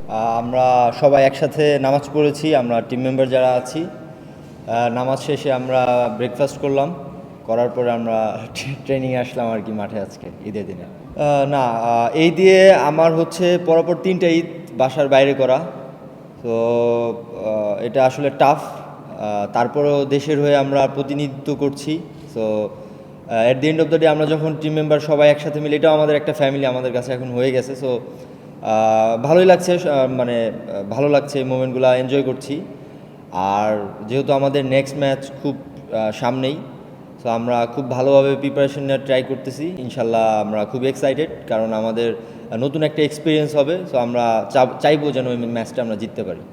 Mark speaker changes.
Speaker 1: আমরা সবাই একসাথে নামাজ পড়েছি, আমরা টিম মেম্বার যারা আছি। নামাজ শেষে আমরা ব্রেকফাস্ট করলাম, করার পরে আমরা ট্রেনিংয়ে আসলাম আর কি মাঠে আজকে ঈদের দিনে। না, এই দিয়ে আমার হচ্ছে পরপর 3টা ঈদ বাসার বাইরে করা। তো এটা আসলে টাফ। তারপরেও দেশের হয়ে আমরা প্রতিনিধিত্ব করছি। So at the end of the day আমরা যখন টিম মেম্বার সবাই একসাথে মিলে, এটাও আমাদের একটা ফ্যামিলি আমাদের কাছে এখন হয়ে গেছে। সো ভালোই লাগছে, মানে ভালো লাগছে, এই মোমেন্টগুলো এনজয় করছি। আর যেহেতু আমাদের নেক্সট ম্যাচ খুব সামনেই, সো আমরা খুব ভালোভাবে প্রিপারেশন নেওয়ার ট্রাই করতেছি। ইনশাল্লাহ আমরা খুব এক্সাইটেড, কারণ আমাদের নতুন একটা এক্সপিরিয়েন্স হবে। সো আমরা চাইবো যেন ওই ম্যাচটা আমরা জিততে পারি।